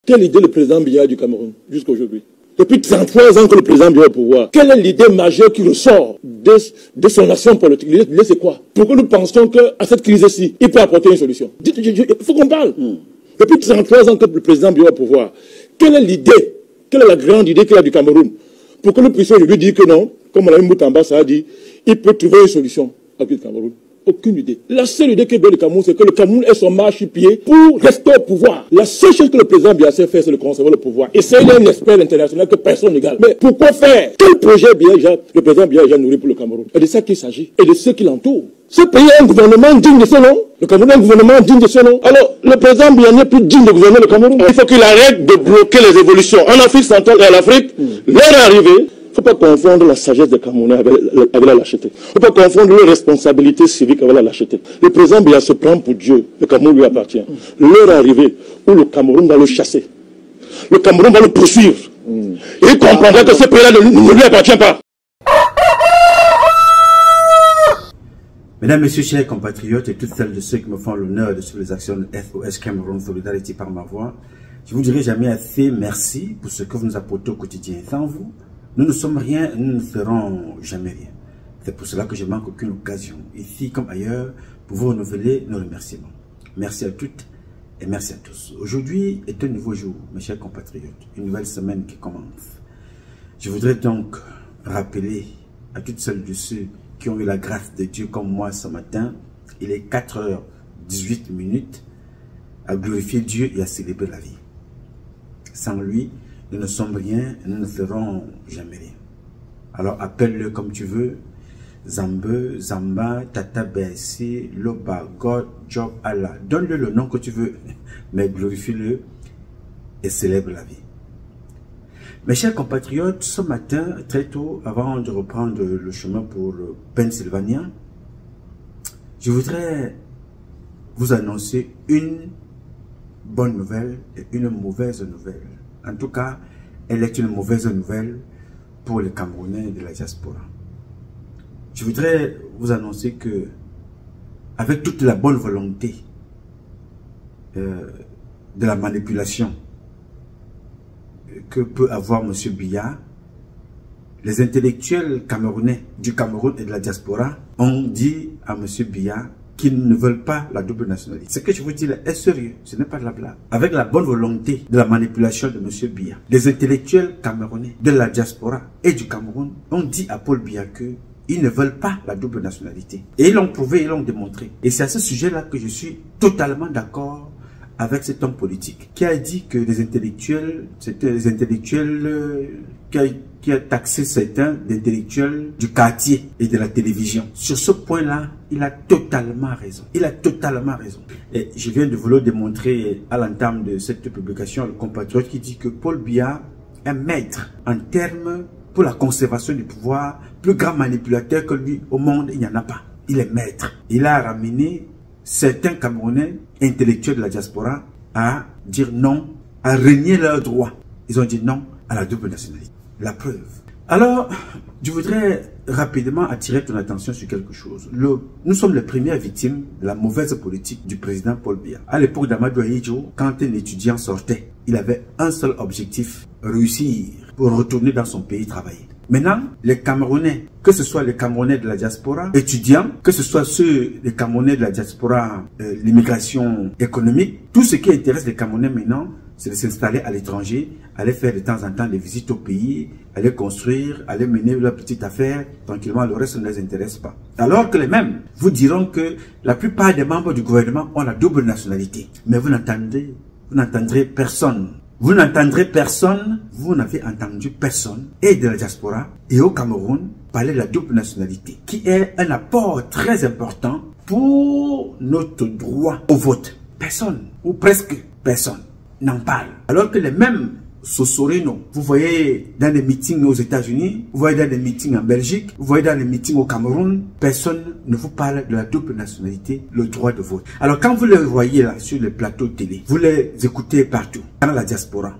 Quelle idée le président Biya du Cameroun jusqu'à aujourd'hui? Depuis 33 ans que le président Biya est au pouvoir, quelle est l'idée majeure qui ressort de son action politique? L'idée c'est quoi? Pourquoi nous pensons qu'à cette crise-ci, il peut apporter une solution? Il faut qu'on parle. Depuis 33 ans que le président Biya est au pouvoir, quelle est l'idée, quelle est la grande idée qu'il a du Cameroun? Pour que nous puissions lui dire que non, comme on a eu Moutamba, ça a dit, il peut trouver une solution avec le Cameroun. Aucune idée. La seule idée qu'il y a du Cameroun, c'est que le Cameroun est son marchepied pour rester au pouvoir. La seule chose que le président Biya sait faire, c'est de conserver le pouvoir. Et c'est un expert international que personne n'égale. Mais pourquoi faire? Quel projet le président Biya a déjà nourri pour le Cameroun? Et de ça qu'il s'agit. Et de ceux qui l'entourent. Ce pays a un gouvernement digne de ce nom. Le Cameroun a un gouvernement digne de ce nom. Alors, le président Biya n'est plus digne de gouverner le Cameroun. Il faut qu'il arrête de bloquer les évolutions en Afrique centrale et en Afrique. L'heure est arrivée. Il ne faut pas confondre la sagesse des Camerounais avec la lâcheté. Il ne faut pas confondre leur responsabilité civique avec la lâcheté. Le président Biya se prend pour Dieu. Le Cameroun lui appartient. L'heure est arrivée où le Cameroun va le chasser. Le Cameroun va le poursuivre. Et il comprendra que ce pays-là ne lui appartient pas. Mesdames, Messieurs, chers compatriotes et toutes celles de ceux qui me font l'honneur de suivre les actions de SOS Cameroun Solidarity par ma voix, je vous dirai jamais assez merci pour ce que vous nous apportez au quotidien. Sans vous, nous ne sommes rien, nous ne serons jamais rien. C'est pour cela que je manque aucune occasion, ici comme ailleurs, pour vous renouveler nos remerciements. Merci à toutes et merci à tous. Aujourd'hui est un nouveau jour, mes chers compatriotes, une nouvelle semaine qui commence. Je voudrais donc rappeler à toutes celles de ceux qui ont eu la grâce de Dieu comme moi ce matin, il est 4h18 à glorifier Dieu et à célébrer la vie. Sans lui, nous ne sommes rien, nous ne serons jamais rien. Alors appelle-le comme tu veux, Zambe, Zamba, Tata Bessi, Loba, God, Job, Allah. Donne-le le nom que tu veux, mais glorifie-le et célèbre la vie. Mes chers compatriotes, ce matin, très tôt, avant de reprendre le chemin pour le Pennsylvania, je voudrais vous annoncer une bonne nouvelle et une mauvaise nouvelle. En tout cas, elle est une mauvaise nouvelle pour les Camerounais de la diaspora. Je voudrais vous annoncer que, avec toute la bonne volonté de la manipulation que peut avoir M. Biya, les intellectuels camerounais du Cameroun et de la diaspora ont dit à M. Biya qu'ils ne veulent pas la double nationalité. Ce que je vous dis là est sérieux, ce n'est pas de la blague. Avec la bonne volonté de la manipulation de M. Biya, les intellectuels camerounais de la diaspora et du Cameroun ont dit à Paul Biya qu'ils ne veulent pas la double nationalité. Et ils l'ont prouvé, ils l'ont démontré. Et c'est à ce sujet-là que je suis totalement d'accord avec cet homme politique qui a dit que les intellectuels, c'était les intellectuels qui a taxé certains d'intellectuels du quartier et de la télévision. Sur ce point-là, il a totalement raison. Il a totalement raison. Et je viens de vous le démontrer à l'entame de cette publication, le compatriote qui dit que Paul Biya est maître en termes pour la conservation du pouvoir, plus grand manipulateur que lui au monde, il n'y en a pas. Il est maître. Il a ramené certains Camerounais intellectuels de la diaspora à dire non, à renier leurs droits. Ils ont dit non à la double nationalité. La preuve. Alors, je voudrais rapidement attirer ton attention sur quelque chose. Nous sommes les premières victimes de la mauvaise politique du président Paul Biya. À l'époque d'Amadou Ahidjo, quand un étudiant sortait, il avait un seul objectif, réussir pour retourner dans son pays travailler. Maintenant, les Camerounais, que ce soit les Camerounais de la diaspora, étudiants, que ce soit les Camerounais de la diaspora, l'immigration économique, tout ce qui intéresse les Camerounais maintenant, c'est de s'installer à l'étranger, aller faire de temps en temps des visites au pays, aller construire, aller mener leur petite affaire, tranquillement, le reste ne les intéresse pas. Alors que les mêmes vous diront que la plupart des membres du gouvernement ont la double nationalité. Mais vous n'entendrez personne. Vous n'entendrez personne, vous n'avez entendu personne, et de la diaspora, et au Cameroun, parler de la double nationalité, qui est un apport très important pour notre droit au vote. Personne, ou presque personne, n'en parle. Alors que les mêmes Sosorino, vous voyez dans les meetings aux États-Unis, vous voyez dans les meetings en Belgique, vous voyez dans les meetings au Cameroun, personne ne vous parle de la double nationalité, le droit de vote. Alors quand vous les voyez là sur les plateaux télé, vous les écoutez partout, dans la diaspora,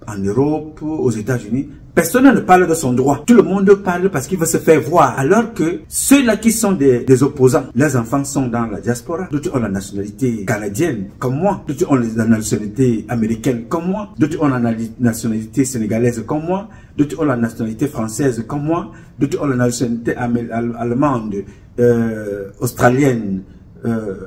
en Europe, aux États-Unis. Personne ne parle de son droit. Tout le monde parle parce qu'il veut se faire voir. Alors que ceux-là qui sont des opposants, leurs enfants sont dans la diaspora. D'autres ont la nationalité canadienne, comme moi. D'autres ont la nationalité américaine, comme moi. D'autres ont la nationalité sénégalaise, comme moi. D'autres ont la nationalité française, comme moi. D'autres ont la nationalité allemande, australienne,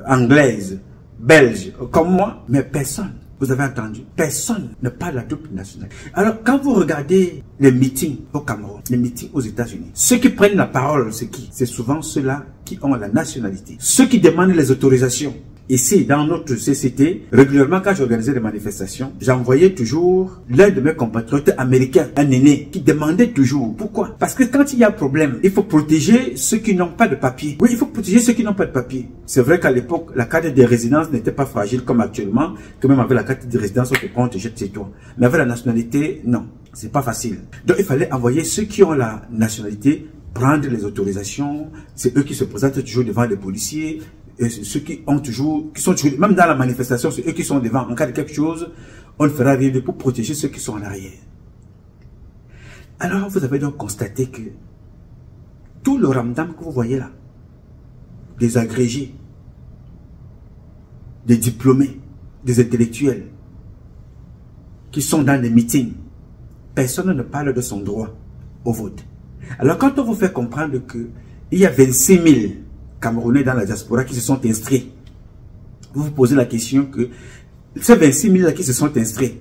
anglaise, belge, comme moi. Mais personne. Vous avez entendu, personne ne parle de la double nationalité. Alors, quand vous regardez les meetings au Cameroun, les meetings aux États-Unis, ceux qui prennent la parole, c'est qui? C'est souvent ceux-là qui ont la nationalité. Ceux qui demandent les autorisations. Ici, dans notre CCT, régulièrement, quand j'organisais des manifestations, j'envoyais toujours l'un de mes compatriotes américains, un aîné, qui demandait toujours. Pourquoi? Parce que quand il y a un problème, il faut protéger ceux qui n'ont pas de papier. Oui, il faut protéger ceux qui n'ont pas de papier. C'est vrai qu'à l'époque, la carte de résidence n'était pas fragile comme actuellement, que même avec la carte de résidence, on te prend, on te jette chez toi. Mais avec la nationalité, non, c'est pas facile. Donc, il fallait envoyer ceux qui ont la nationalité, prendre les autorisations. C'est eux qui se présentent toujours devant les policiers. Et ceux qui sont toujours, même dans la manifestation, c'est eux qui sont devant. En cas de quelque chose, on le fera rien pour protéger ceux qui sont en arrière. Alors, vous avez donc constaté que tout le ramdam que vous voyez là, des agrégés, des diplômés, des intellectuels, qui sont dans les meetings, personne ne parle de son droit au vote. Alors, quand on vous fait comprendre qu'il y a 26 000 Camerounais dans la diaspora qui se sont inscrits, vous vous posez la question que ces 26 000 là qui se sont inscrits,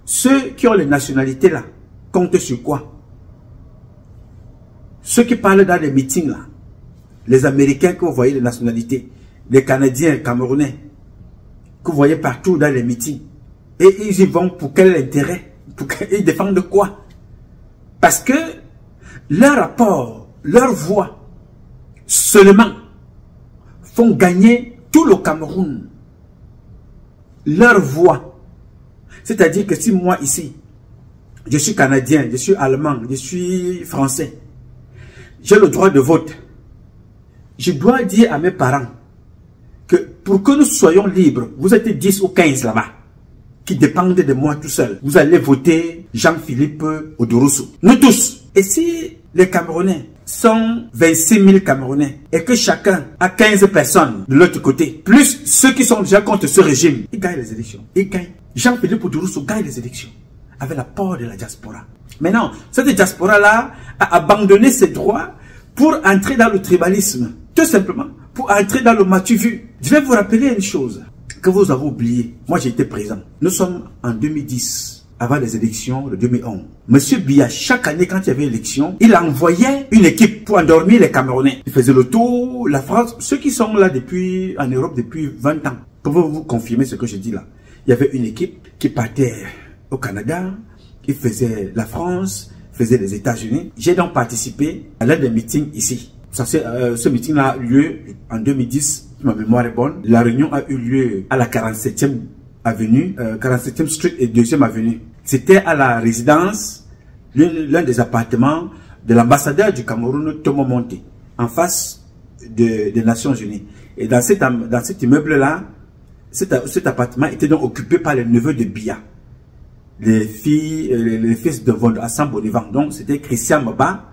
ceux qui ont les nationalités là, comptent sur quoi? Ceux qui parlent dans les meetings là, les Américains que vous voyez les nationalités, les Canadiens, Camerounais, que vous voyez partout dans les meetings, et ils y vont pour quel intérêt? Ils défendent quoi? Parce que leur rapport, leur voix, seulement font gagner tout le Cameroun. Leur voix. C'est-à-dire que si moi ici, je suis Canadien, je suis Allemand, je suis Français, j'ai le droit de vote, je dois dire à mes parents que pour que nous soyons libres, vous êtes 10 ou 15 là-bas, qui dépendent de moi tout seul. Vous allez voter Jean-Philippe Oudouroussou. Nous tous. Et si les Camerounais sont 26 000 Camerounais et que chacun a 15 personnes de l'autre côté, plus ceux qui sont déjà contre ce régime, ils gagnent les élections. Ils gagnent. Jean-Philippe Oudouroussou gagne les élections avec l'apport de la diaspora. Maintenant, cette diaspora-là a abandonné ses droits pour entrer dans le tribalisme. Tout simplement, pour entrer dans le matu-vu. Je vais vous rappeler une chose que vous avez oublié. Moi, j'étais présent. Nous sommes en 2010. Avant les élections de 2011. Monsieur Biya, chaque année quand il y avait élection, il envoyait une équipe pour endormir les Camerounais. Il faisait le tour, la France, ceux qui sont là en Europe depuis 20 ans. Pour vous confirmer ce que je dis là. Il y avait une équipe qui partait au Canada, qui faisait la France, faisait les États-Unis. J'ai donc participé à l'un des meetings ici. Ce meeting-là a eu lieu en 2010, ma mémoire est bonne. La réunion a eu lieu à la 47e avenue, 47e Street et 2e avenue. C'était à la résidence, l'un des appartements de l'ambassadeur du Cameroun, Thomas Monté, en face des Nations Unies. Et dans cet immeuble-là, cet appartement était donc occupé par les neveux de Biya. Les fils de Hassan Bonivan. Donc c'était Christian Maba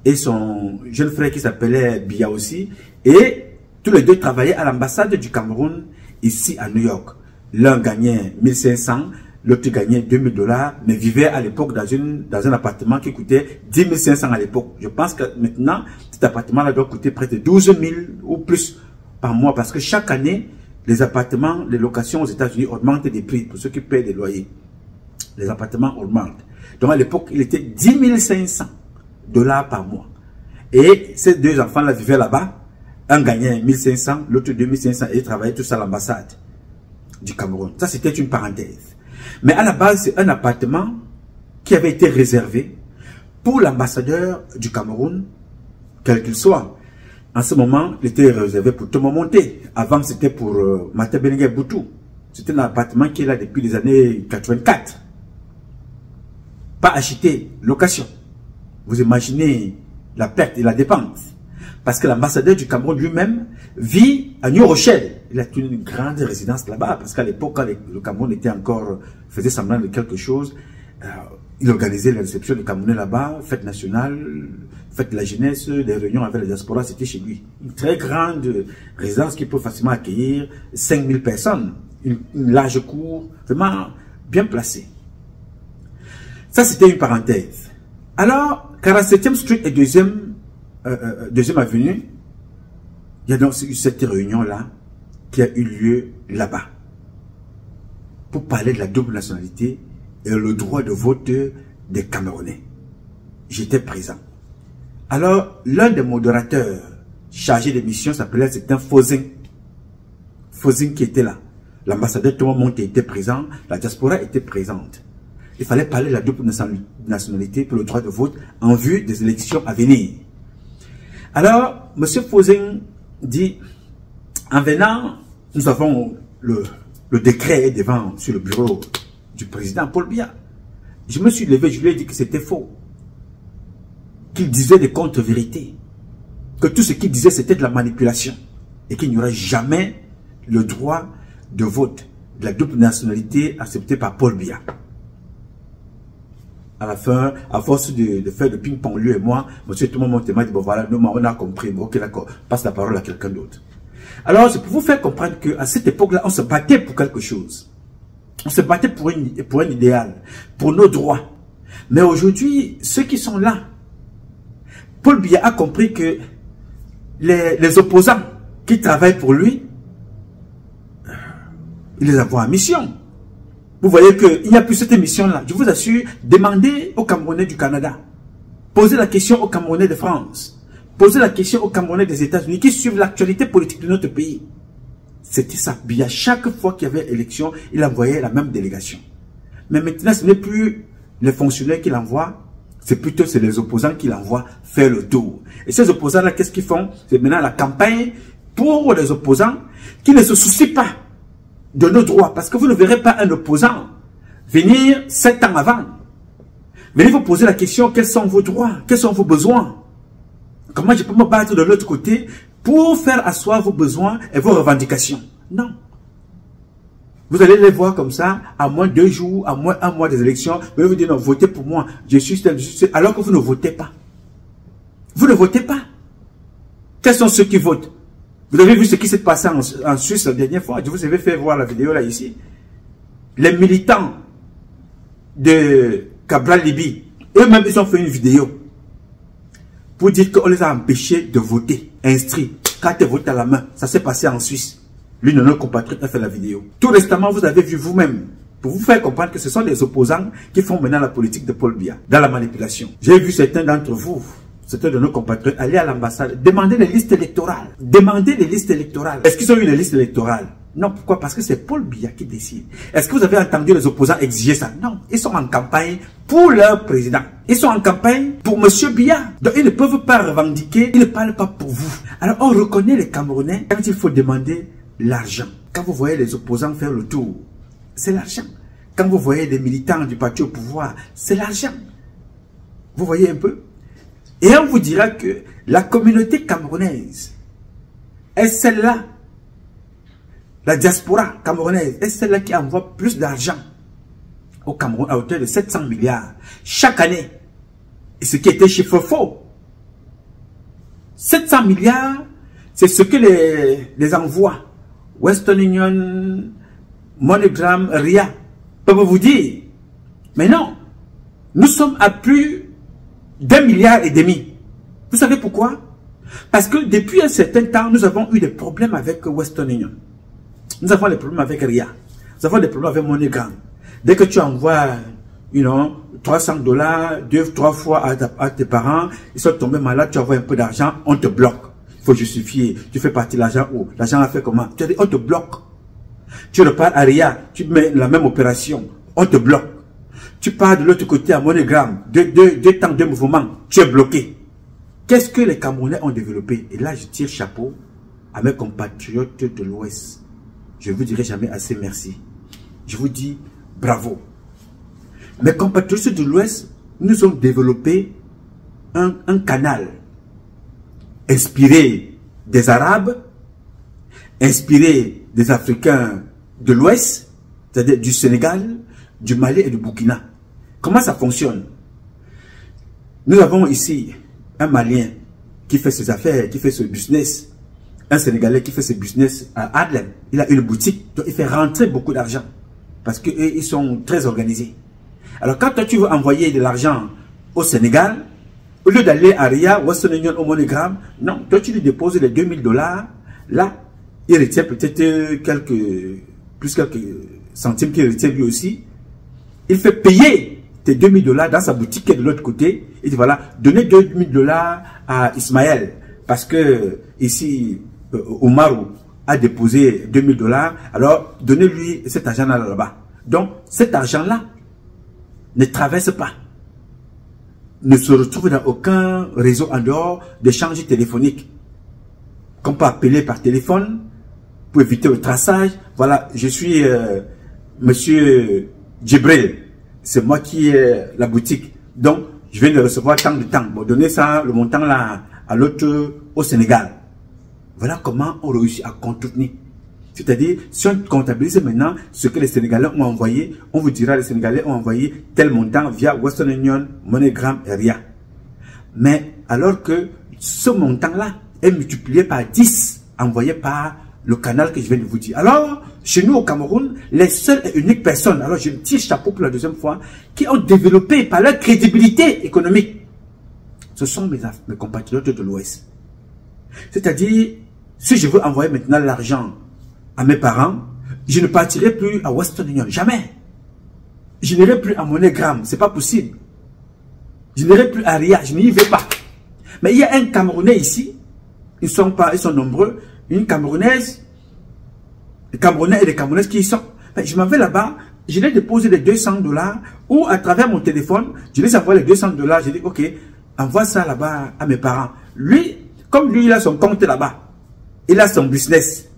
et son jeune frère qui s'appelait Biya aussi. Et tous les deux travaillaient à l'ambassade du Cameroun ici à New York. L'un gagnait 1500, l'autre gagnait $2000, mais vivait à l'époque dans un appartement qui coûtait 10 500 à l'époque. Je pense que maintenant, cet appartement-là doit coûter près de 12 000 ou plus par mois, parce que chaque année, les appartements, les locations aux États-Unis augmentent des prix pour ceux qui paient des loyers. Les appartements augmentent. Donc à l'époque, il était 10 500 $ par mois. Et ces deux enfants-là vivaient là-bas. Un gagnait 1500, l'autre 2500 et ils travaillaient tous à l'ambassade du Cameroun. Ça, c'était une parenthèse. Mais à la base, c'est un appartement qui avait été réservé pour l'ambassadeur du Cameroun, quel qu'il soit. En ce moment, il était réservé pour Thomas Monté. Avant, c'était pour Martin Benengue Boutou. C'était un appartement qui est là depuis les années 84. Pas acheté, location. Vous imaginez la perte et la dépense. Parce que l'ambassadeur du Cameroun lui-même vit à New Rochelle. Il a une grande résidence là-bas, parce qu'à l'époque, quand le Cameroun était encore, faisait semblant de quelque chose, il organisait les réceptions de Camerounais là-bas, fête nationale, fête de la jeunesse, des réunions avec la diaspora, c'était chez lui. Une très grande résidence qui peut facilement accueillir 5000 personnes. Une large cour, vraiment bien placée. Ça, c'était une parenthèse. Alors, 47e Street et 2e Avenue, il y a donc cette réunion-là qui a eu lieu là-bas pour parler de la double nationalité et le droit de vote des Camerounais. J'étais présent. Alors, l'un des modérateurs chargé des missions s'appelait, c'était un Fozing. Fozing qui était là. L'ambassadeur Thomas Monte était présent, la diaspora était présente. Il fallait parler de la double nationalité pour le droit de vote en vue des élections à venir. Alors, M. Fozing dit, en venant, nous avons le décret devant sur le bureau du président Paul Biya. Je me suis levé, je lui ai dit que c'était faux. Qu'il disait des contre-vérités. Que tout ce qu'il disait, c'était de la manipulation. Et qu'il n'y aurait jamais le droit de vote de la double nationalité acceptée par Paul Biya. À la fin, à force de faire le ping-pong, lui et moi, monsieur tout le monde m'a dit, bon voilà, nous, on a compris, bon, ok d'accord, passe la parole à quelqu'un d'autre. Alors, c'est pour vous faire comprendre qu'à cette époque-là, on se battait pour quelque chose. On se battait pour un idéal, pour nos droits. Mais aujourd'hui, ceux qui sont là, Paul Biya a compris que les opposants qui travaillent pour lui, il les envoie en mission. Vous voyez qu'il n'y a plus cette mission-là. Je vous assure, demandez aux Camerounais du Canada. Posez la question aux Camerounais de France. Posez la question aux Camerounais des États-Unis qui suivent l'actualité politique de notre pays. C'était ça. Biya, chaque fois qu'il y avait élection, il envoyait la même délégation. Mais maintenant, ce n'est plus les fonctionnaires qu'il envoie, c'est plutôt les opposants qu'il envoie faire le tour. Et ces opposants-là, qu'est-ce qu'ils font? C'est maintenant la campagne pour les opposants qui ne se soucient pas de nos droits. Parce que vous ne verrez pas un opposant venir 7 ans avant. Venez vous poser la question, quels sont vos droits? Quels sont vos besoins? Comment je peux me battre de l'autre côté pour faire asseoir vos besoins et vos revendications? Non. Vous allez les voir comme ça, à moins 2 jours, à moins 1 mois des élections. Vous allez vous dire, non, votez pour moi. Je suis alors que vous ne votez pas. Vous ne votez pas. Quels sont ceux qui votent? Vous avez vu ce qui s'est passé en Suisse la dernière fois. Je vous avais fait voir la vidéo là ici. Les militants de Cabral Libi, eux-mêmes, ils ont fait une vidéo pour dire qu'on les a empêchés de voter, inscrits. Quand tu votes à la main, ça s'est passé en Suisse. L'une de nos compatriotes a fait la vidéo. Tout récemment, vous avez vu vous-même, pour vous faire comprendre que ce sont les opposants qui font maintenant la politique de Paul Biya, dans la manipulation. J'ai vu certains d'entre vous, certains de nos compatriotes, aller à l'ambassade, demander les listes électorales. Demander les listes électorales. Est-ce qu'ils ont eu les listes électorales? Non, pourquoi? Parce que c'est Paul Biya qui décide. Est-ce que vous avez entendu les opposants exiger ça? Non, ils sont en campagne pour leur président. Ils sont en campagne pour M. Biya. Donc ils ne peuvent pas revendiquer, ils ne parlent pas pour vous. Alors on reconnaît les Camerounais quand il faut demander l'argent. Quand vous voyez les opposants faire le tour, c'est l'argent. Quand vous voyez les militants du parti au pouvoir, c'est l'argent. Vous voyez un peu? Et on vous dira que la communauté camerounaise est celle-là, la diaspora camerounaise est celle-là qui envoie plus d'argent au Cameroun à hauteur de 700 milliards chaque année. Et ce qui était chiffre faux. 700 milliards, c'est ce que les envois Western Union, MoneyGram, RIA peuvent vous dire. Mais non, nous sommes à plus d'1,5 milliard. Vous savez pourquoi? Parce que depuis un certain temps, nous avons eu des problèmes avec Western Union. Nous avons des problèmes avec RIA. Nous avons des problèmes avec MoneyGram. Dès que tu envoies, $300, 2-3 fois à tes parents, ils sont tombés malades, tu envoies un peu d'argent, on te bloque. Il faut justifier. Tu fais partie de l'argent où? L'argent a fait comment? Tu as dit, on te bloque. Tu repars à RIA, tu mets la même opération, on te bloque. Tu pars de l'autre côté à MoneyGram, deux temps, 2 mouvements, tu es bloqué. Qu'est-ce que les Camerounais ont développé? Et là, je tire chapeau à mes compatriotes de l'Ouest. Je ne vous dirai jamais assez merci. Je vous dis bravo. Mes compatriotes de l'Ouest, nous ont développé un canal inspiré des Arabes inspiré des Africains de l'Ouest, c'est-à-dire du Sénégal, du Mali et du Burkina. Comment ça fonctionne? Nous avons ici un Malien qui fait ses affaires, qui fait ce business, un Sénégalais qui fait ses business à Adlem. Il a une boutique, donc il fait rentrer beaucoup d'argent parce qu'ils sont très organisés. Alors quand toi tu veux envoyer de l'argent au Sénégal, au lieu d'aller à RIA, Western Union, au MoneyGram, non, toi tu lui déposes les $2000, là, il retient peut-être quelques centimes qu'il retient lui aussi. Il fait payer tes $2000 dans sa boutique qui est de l'autre côté. Il dit voilà, donnez $2000 à Ismaël parce que ici, Omarou a déposé $2000, alors donnez-lui cet argent-là là-bas. Donc, cet argent-là ne traverse pas, ne se retrouve dans aucun réseau en dehors d'échanges téléphoniques. Qu'on peut appeler par téléphone pour éviter le traçage. Voilà, je suis monsieur Djibril, c'est moi qui ai la boutique. Donc, je viens de recevoir tant de temps. Bon, donnez ça, le montant là, à l'autre au Sénégal. Voilà comment on réussit à contourner. C'est-à-dire, si on comptabilise maintenant ce que les Sénégalais ont envoyé, on vous dira les Sénégalais ont envoyé tel montant via Western Union, MoneyGram et RIA. Mais alors que ce montant-là est multiplié par 10, envoyé par le canal que je viens de vous dire. Alors, chez nous au Cameroun, les seules et uniques personnes, alors je me tire chapeau pour la deuxième fois, qui ont développé par leur crédibilité économique, ce sont mes compatriotes de l'Ouest. C'est-à-dire, si je veux envoyer maintenant l'argent à mes parents, je ne partirai plus à Western Union, jamais. Je n'irai plus à MoneyGram, c'est pas possible. Je n'irai plus à RIA, je n'y vais pas. Mais il y a un Camerounais ici, ils sont nombreux, une Camerounaise, les Camerounais et les Camerounaises qui y sont. Mais je m'en vais là-bas, je les dépose les $200 ou à travers mon téléphone, je les envoie les $200, je dis ok, envoie ça là-bas à mes parents. Lui, comme lui il a son compte là-bas, il a son business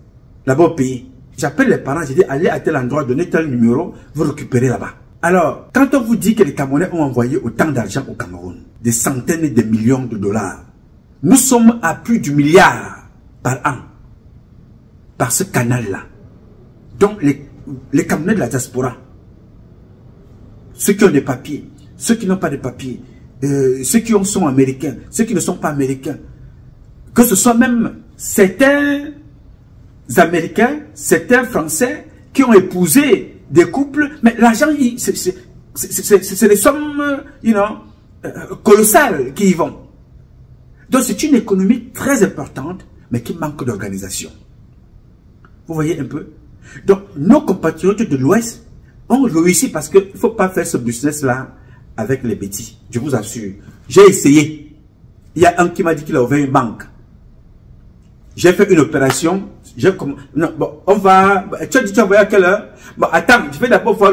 là-bas au pays. J'appelle les parents, je dis allez à tel endroit, donnez tel numéro, vous récupérez là-bas. Alors, quand on vous dit que les Camerounais ont envoyé autant d'argent au Cameroun, des centaines de millions de dollars, nous sommes à plus du milliard par an, par ce canal-là. Donc, les Camerounais de la diaspora, ceux qui ont des papiers, ceux qui n'ont pas de papiers, ceux qui sont américains, ceux qui ne sont pas américains, que ce soit même certains Américains, certains Français qui ont épousé des couples, mais l'argent, c'est des sommes, colossales qui y vont. Donc c'est une économie très importante, mais qui manque d'organisation. Vous voyez un peu? Donc nos compatriotes de l'Ouest ont réussi parce qu'il ne faut pas faire ce business-là avec les petits. Je vous assure. J'ai essayé. Il y a un qui m'a dit qu'il a ouvert une banque. J'ai fait une opération. Non, bon, on va. Tu as dit tu as envoyé à quelle heure? Bon, attends, je vais d'abord voir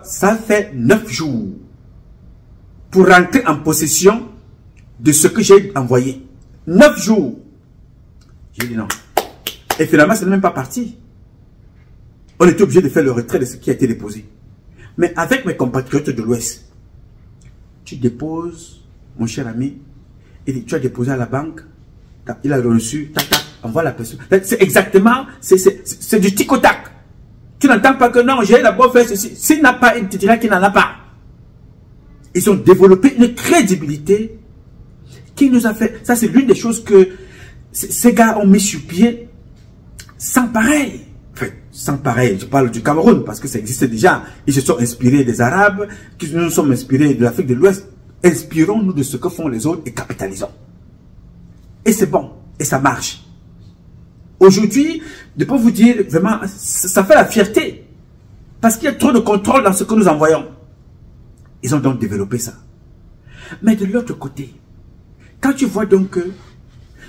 ça fait 9 jours pour rentrer en possession de ce que j'ai envoyé. 9 jours. J'ai dit non. Et finalement, ce n'est même pas parti. On était obligé de faire le retrait de ce qui a été déposé. Mais avec mes compatriotes de l'Ouest, tu déposes, mon cher ami, et tu as déposé à la banque, il a reçu, envoie la personne. C'est exactement, c'est du tic au tac. Tu n'entends pas que non, j'ai d'abord fait ceci. S'il n'a pas, il te dira qu'il n'en a pas. Ils ont développé une crédibilité qui nous a fait. Ça, c'est l'une des choses que ces gars ont mis sur pied sans pareil. Enfin, sans pareil, je parle du Cameroun parce que ça existait déjà. Ils se sont inspirés des Arabes, qui nous sommes inspirés de l'Afrique de l'Ouest. Inspirons-nous de ce que font les autres et capitalisons. Et c'est bon, et ça marche. Aujourd'hui, de pas vous dire, vraiment, ça fait la fierté. Parce qu'il y a trop de contrôle dans ce que nous envoyons. Ils ont donc développé ça. Mais de l'autre côté, quand tu vois donc que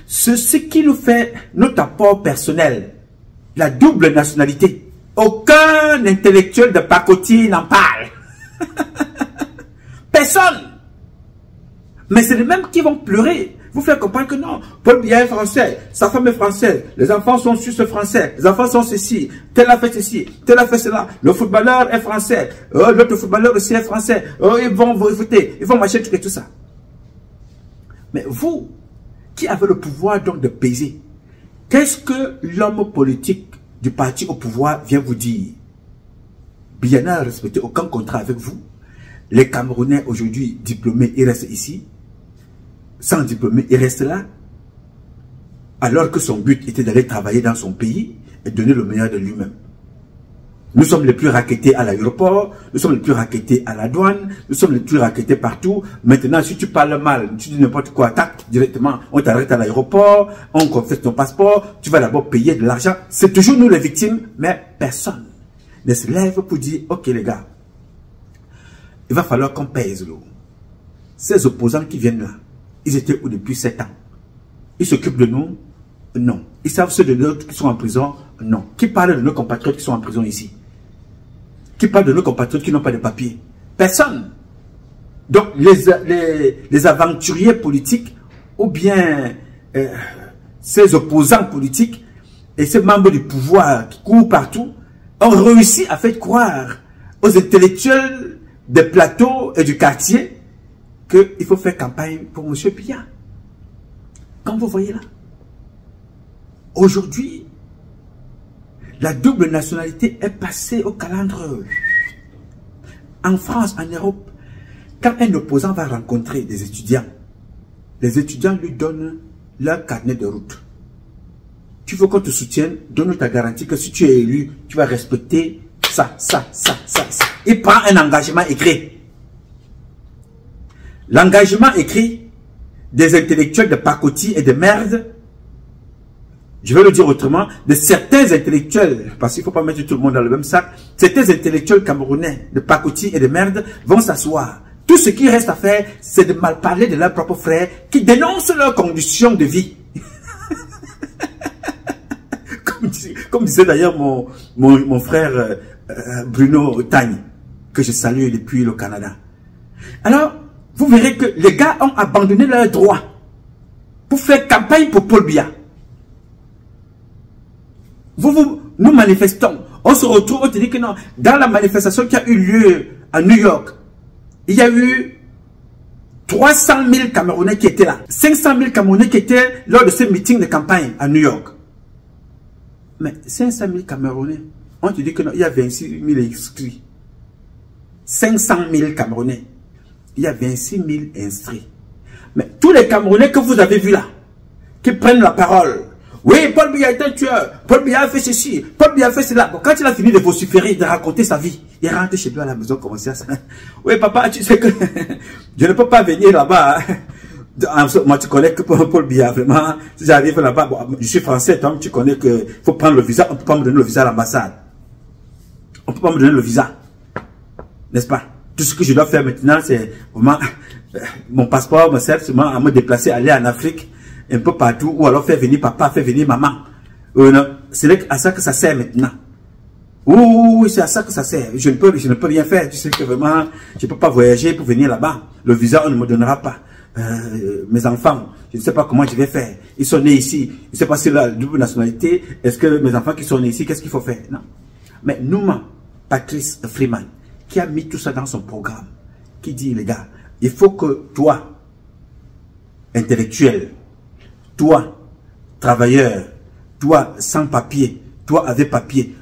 ce qui nous fait notre apport personnel, la double nationalité, aucun intellectuel de pacotille n'en parle. Personne. Mais c'est les mêmes qui vont pleurer. Vous faire comprendre que non, Paul Biya est français, sa femme est française, les enfants sont suisses français, les enfants sont ceci, tel a fait ceci, tel a fait cela, le footballeur est français, l'autre footballeur aussi est français, ils vont voter, ils vont marcher et tout ça. Mais vous, qui avez le pouvoir donc de peser, Qu'est-ce que l'homme politique du parti au pouvoir vient vous dire? Biya n'a respecté aucun contrat avec vous. Les Camerounais aujourd'hui diplômés, ils restent ici. Sans diplômés, ils restent là. Alors que son but était d'aller travailler dans son pays et donner le meilleur de lui-même. Nous sommes les plus rackettés à l'aéroport, nous sommes les plus rackettés à la douane, nous sommes les plus rackettés partout. Maintenant, si tu parles mal, tu dis n'importe quoi, tac, directement, on t'arrête à l'aéroport, on confesse ton passeport, tu vas d'abord payer de l'argent. C'est toujours nous les victimes, mais personne ne se lève pour dire, ok les gars, il va falloir qu'on pèse l'eau. Ces opposants qui viennent là, ils étaient où depuis 7 ans? Ils s'occupent de nous? Non. Ils savent ceux de d'autres qui sont en prison? Non. Qui parle de nos compatriotes qui sont en prison ici? Qui parle de nos compatriotes qui n'ont pas de papier? Personne. Donc les aventuriers politiques ou bien ces opposants politiques et ces membres du pouvoir qui courent partout ont réussi à faire croire aux intellectuels des plateaux et du quartier qu'il faut faire campagne pour M. Biya. Comme vous voyez là, aujourd'hui, la double nationalité est passée au calendrier. En France, en Europe, quand un opposant va rencontrer des étudiants, les étudiants lui donnent leur carnet de route. Tu veux qu'on te soutienne, donne-nous ta garantie que si tu es élu, tu vas respecter ça. Il prend un engagement écrit. L'engagement écrit des intellectuels de pacotille et de merde, je vais le dire autrement, de certains intellectuels, parce qu'il ne faut pas mettre tout le monde dans le même sac, certains intellectuels camerounais de pacotille et de merde vont s'asseoir. Tout ce qui reste à faire, c'est de mal parler de leurs propres frères qui dénoncent leurs conditions de vie. Comme disait d'ailleurs mon frère Bruno Tagne, que je salue depuis le Canada. Alors, vous verrez que les gars ont abandonné leurs droits pour faire campagne pour Paul Biya. Nous manifestons. On se retrouve, on te dit que non. Dans la manifestation qui a eu lieu à New York, il y a eu 300 000 Camerounais qui étaient là. 500 000 Camerounais qui étaient lors de ce meeting de campagne à New York. Mais 500 000 Camerounais, on te dit que non, il y a 26 000 inscrits. 500 000 Camerounais, il y a 26 000 inscrits. Mais tous les Camerounais que vous avez vus là, qui prennent la parole, oui, Paul Biya est un tueur, Paul Biya a fait ceci, Paul Biya a fait cela. Bon, quand il a fini de vociférer, de raconter sa vie, il rentre chez lui à la maison, commencer à ça. Oui, papa, tu sais que je ne peux pas venir là-bas. Moi, tu connais que Paul Biya, vraiment, si j'arrive là-bas, bon, je suis français, donc tu connais qu'il faut prendre le visa, on ne peut pas me donner le visa à l'ambassade. On ne peut pas me donner le visa. N'est-ce pas? Tout ce que je dois faire maintenant, c'est vraiment, mon passeport me sert seulement à me déplacer, aller en Afrique, un peu partout, ou alors faire venir papa, faire venir maman. C'est à ça que ça sert maintenant. Oui, c'est à ça que ça sert. Je ne peux rien faire. Tu sais que vraiment, je ne peux pas voyager pour venir là-bas. Le visa, on ne me donnera pas. Mes enfants, je ne sais pas comment je vais faire. Ils sont nés ici. Je ne sais pas si la double nationalité, est-ce que mes enfants qui sont nés ici, qu'est-ce qu'il faut faire? Non. Mais Nouma, Patrice Freeman, qui a mis tout ça dans son programme, qui dit, les gars, il faut que toi, intellectuel, toi, travailleur, toi, sans papier, toi, avec papier,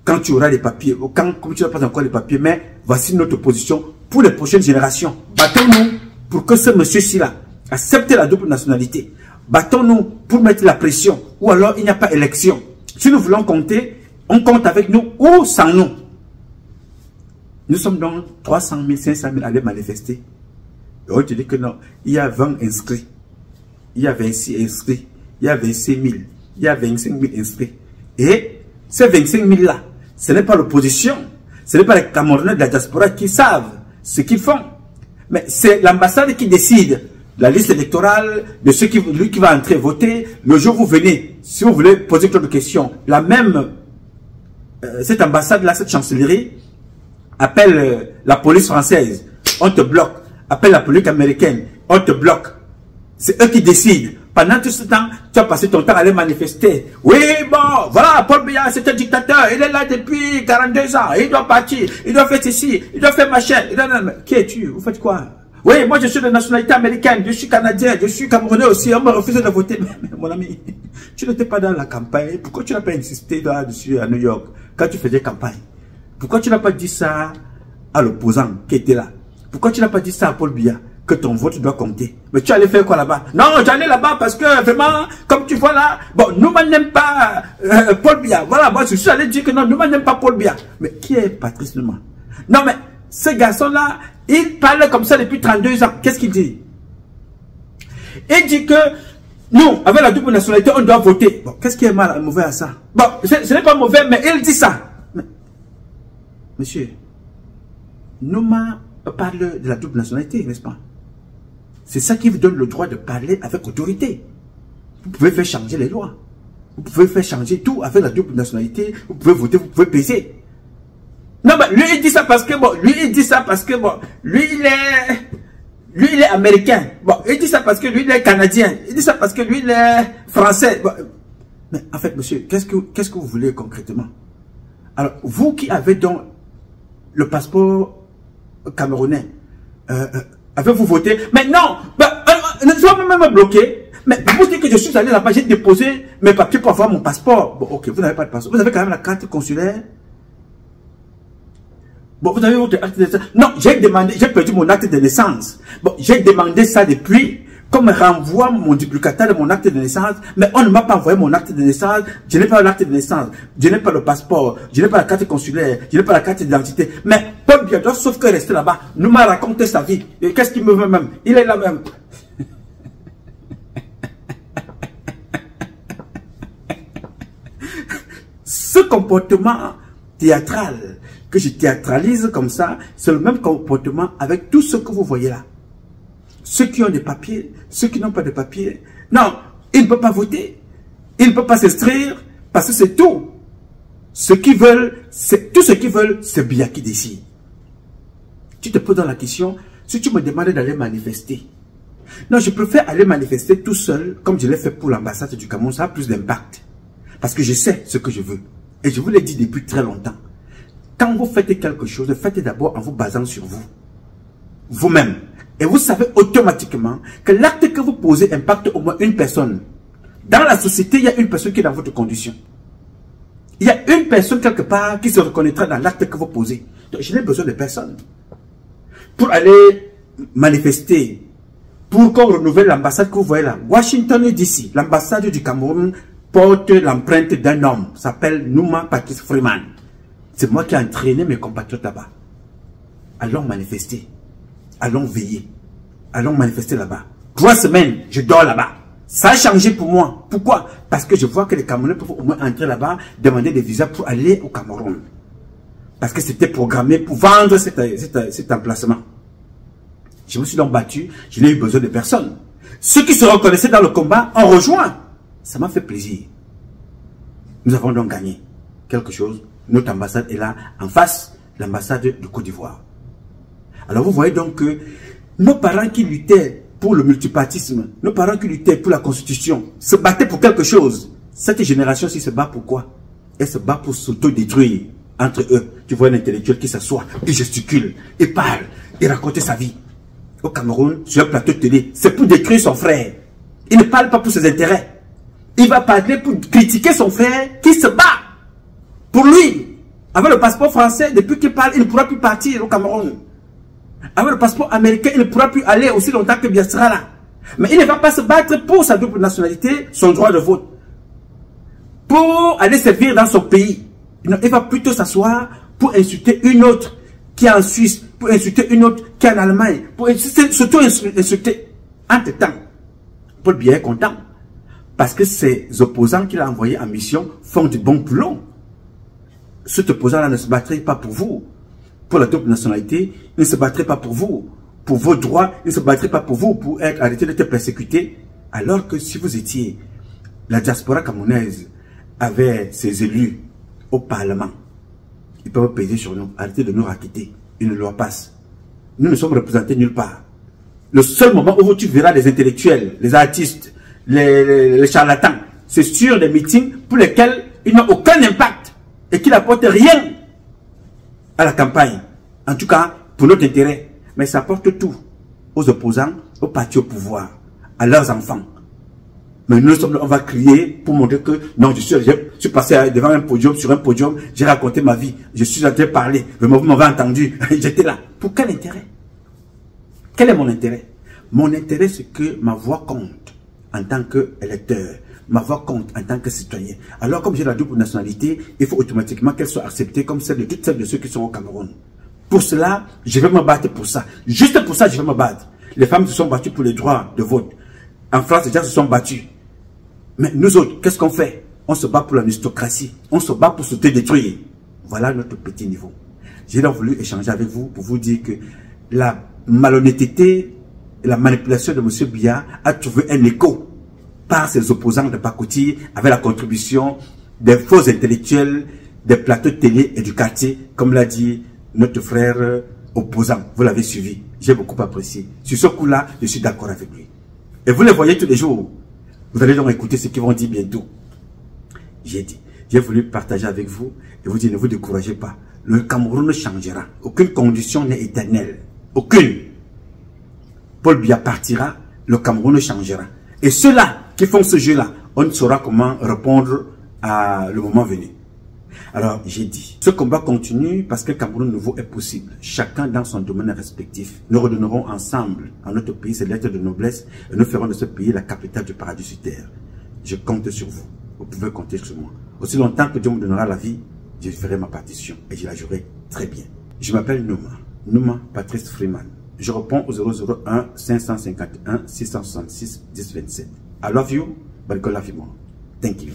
quand tu auras les papiers, ou comme tu n'as pas encore les papiers, mais voici notre position pour les prochaines générations. Battons-nous pour que ce monsieur-ci là accepte la double nationalité. Battons-nous pour mettre la pression, ou alors il n'y a pas élection. Si nous voulons compter, on compte avec nous ou sans nous. Nous sommes donc 300 000, 500 000 à aller manifester. Et on te dit que non, il y a 20 inscrits. Il y a 26 inscrits, il y a 26 000, il y a 25 000 inscrits. Et ces 25 000 là, ce n'est pas l'opposition, ce n'est pas les Camerounais de la diaspora qui savent ce qu'ils font. Mais c'est l'ambassade qui décide la liste électorale de ceux lui qui va entrer voter. Le jour où vous venez, si vous voulez poser d'autres questions, la même, cette ambassade là, cette chancellerie, appelle la police française, on te bloque. Appelle la police américaine, on te bloque. C'est eux qui décident. Pendant tout ce temps, tu as passé ton temps à aller manifester. Oui, bon, voilà, Paul Biya, c'est un dictateur. Il est là depuis 42 ans. Il doit partir. Il doit faire ceci. Il doit faire machin. Qui es-tu? Vous faites quoi? Oui, moi je suis de nationalité américaine, je suis canadien, je suis camerounais aussi, on me refuse de voter. Mais mon ami, tu n'étais pas dans la campagne. Pourquoi tu n'as pas insisté là-dessus à New York quand tu faisais campagne? Pourquoi tu n'as pas dit ça à l'opposant qui était là? Pourquoi tu n'as pas dit ça à Paul Biya que ton vote doit compter? Mais tu allais faire quoi là-bas? Non, j'allais là-bas parce que vraiment, comme tu vois là, bon, nous n'aime pas Paul Biya. Voilà, moi je suis allé dire que non, nous n'aime pas Paul Biya. Mais qui est Patrice Numa? Non mais, ce garçon-là, il parle comme ça depuis 32 ans. Qu'est-ce qu'il dit? Il dit que nous, avec la double nationalité, on doit voter. Bon, qu'est-ce qui est mauvais à ça? Bon, ce n'est pas mauvais, mais il dit ça. Mais, monsieur, Numa parle de la double nationalité, n'est-ce pas? C'est ça qui vous donne le droit de parler avec autorité. Vous pouvez faire changer les lois. Vous pouvez faire changer tout avec la double nationalité. Vous pouvez voter, vous pouvez peser. Non, mais lui, il dit ça parce que, bon, lui, il dit ça parce que, bon, lui, il est américain. Bon, il dit ça parce que lui, il est canadien. Il dit ça parce que lui, il est français. Bon, mais en fait, monsieur, qu'est-ce que vous voulez concrètement? Alors, vous qui avez donc le passeport camerounais, avez-vous voté? Mais non, ne soyez même bloqué. Mais vous dites que je suis allé là-bas, j'ai déposé mes papiers pour avoir mon passeport. Bon, ok, vous n'avez pas de passeport. Vous avez quand même la carte consulaire. Bon, vous avez votre acte de naissance. Non, j'ai perdu mon acte de naissance. Bon, j'ai demandé ça depuis, comme me renvoie mon duplicataire de mon acte de naissance, mais on ne m'a pas envoyé mon acte de naissance, je n'ai pas l'acte de naissance, je n'ai pas le passeport, je n'ai pas la carte consulaire, je n'ai pas la carte d'identité. Mais Paul Biya doit sauf que rester là-bas, nous m'a raconté sa vie. Et qu'est-ce qu'il me veut même? Il est là même. Ce comportement théâtral, que je théâtralise comme ça, c'est le même comportement avec tous ceux que vous voyez là. Ceux qui ont des papiers, ceux qui n'ont pas de papiers. Non, ils ne peuvent pas voter. Ils ne peuvent pas s'inscrire parce que c'est tout. Ce qu'ils veulent, tout ce qu'ils veulent, c'est Biya qui décide. Tu te poses dans la question, si tu me demandais d'aller manifester. Non, je préfère aller manifester tout seul, comme je l'ai fait pour l'ambassade du Cameroun, ça a plus d'impact. Parce que je sais ce que je veux. Et je vous l'ai dit depuis très longtemps. Quand vous faites quelque chose, faites d'abord en vous basant sur vous. Vous-même. Et vous savez automatiquement que l'acte que vous posez impacte au moins une personne. Dans la société, il y a une personne qui est dans votre condition. Il y a une personne quelque part qui se reconnaîtra dans l'acte que vous posez. Donc, je n'ai besoin de personne. Pour aller manifester, pour qu'on renouvelle l'ambassade que vous voyez là. Washington DC, l'ambassade du Cameroun porte l'empreinte d'un homme, s'appelle Numa Patrice Freeman. C'est moi qui ai entraîné mes compatriotes là-bas. Allons manifester. Allons veiller. Allons manifester là-bas. 3 semaines, je dors là-bas. Ça a changé pour moi. Pourquoi? Parce que je vois que les Camerounais peuvent au moins entrer là-bas, demander des visas pour aller au Cameroun. Parce que c'était programmé pour vendre cet emplacement. Je me suis donc battu. Je n'ai eu besoin de personne. Ceux qui se reconnaissaient dans le combat ont rejoint. Ça m'a fait plaisir. Nous avons donc gagné quelque chose. Notre ambassade est là, en face de l'ambassade de Côte d'Ivoire. Alors vous voyez donc que nos parents qui luttaient pour le multipartisme, nos parents qui luttaient pour la constitution, se battaient pour quelque chose. Cette génération-ci se bat pour quoi? Elle se bat pour s'auto-détruire entre eux. Tu vois un intellectuel qui s'assoit, qui gesticule, et parle, et raconte sa vie. Au Cameroun, sur un plateau de télé, c'est pour détruire son frère. Il ne parle pas pour ses intérêts. Il va parler pour critiquer son frère qui se bat. Pour lui, avec le passeport français, depuis qu'il parle, il ne pourra plus partir au Cameroun. Avec le passeport américain, il ne pourra plus aller aussi longtemps que Biya sera là. Mais il ne va pas se battre pour sa double nationalité, son droit de vote. Pour aller servir dans son pays. Non, il va plutôt s'asseoir pour insulter une autre qui est en Suisse, pour insulter une autre qui est en Allemagne, pour surtout insulter. Entre-temps, Paul Biya est content. Parce que ses opposants qu'il a envoyés en mission font du bon boulot. Cet opposant-là ne se battrait pas pour vous, pour la double nationalité, il ne se battrait pas pour vous, pour vos droits, il ne se battrait pas pour vous, pour être arrêté d'être persécuté. Alors que si vous étiez, la diaspora camerounaise avait ses élus au Parlement, ils peuvent peser sur nous, arrêter de nous raqueter, une loi passe. Nous ne sommes représentés nulle part. Le seul moment où tu verras les intellectuels, les artistes, les charlatans, c'est sur des meetings pour lesquels ils n'ont aucun impact et qui n'apportent rien à la campagne. En tout cas, pour notre intérêt. Mais ça apporte tout. aux opposants, aux partis au pouvoir, à leurs enfants. Mais nous sommes, on va crier pour montrer que non, je suis passé devant un podium, sur un podium, j'ai raconté ma vie, je suis en train de parler, vous m'avez entendu, j'étais là. Pour quel intérêt? Quel est mon intérêt? Mon intérêt, c'est que ma voix compte en tant qu'électeur, ma voix compte en tant que citoyen. Alors, comme j'ai la double nationalité, il faut automatiquement qu'elle soit acceptée comme celle de toutes celles de ceux qui sont au Cameroun. Pour cela, je vais me battre pour ça. Juste pour ça, je vais me battre. Les femmes se sont battues pour les droits de vote. En France, les gens se sont battus. Mais nous autres, qu'est-ce qu'on fait? On se bat pour l'aristocratie. On se bat pour se détruire. Voilà notre petit niveau. J'ai donc voulu échanger avec vous pour vous dire que la malhonnêteté et la manipulation de M. Biya a trouvé un écho par ses opposants de pacotille avec la contribution des faux intellectuels, des plateaux de télé et du quartier, comme l'a dit notre frère opposant. Vous l'avez suivi. J'ai beaucoup apprécié. Sur ce coup-là, je suis d'accord avec lui. Et vous les voyez tous les jours. Vous allez donc écouter ce qu'ils vont dire bientôt. J'ai voulu partager avec vous et vous dire, ne vous découragez pas. Le Cameroun ne changera. Aucune condition n'est éternelle. Aucune. Paul Biya partira, le Cameroun ne changera. Et ceux-là qui font ce jeu-là, on ne saura comment répondre à le moment venu. Alors, j'ai dit, ce combat continue parce que le Cameroun nouveau est possible. Chacun dans son domaine respectif. Nous redonnerons ensemble à notre pays ses lettres de noblesse et nous ferons de ce pays la capitale du paradis sur terre. Je compte sur vous. Vous pouvez compter sur moi. Aussi longtemps que Dieu me donnera la vie, je ferai ma partition et je la jouerai très bien. Je m'appelle Nouma Patrice Freeman. Je réponds au 001 551 666 1027. I love you, but God love you more. Thank you.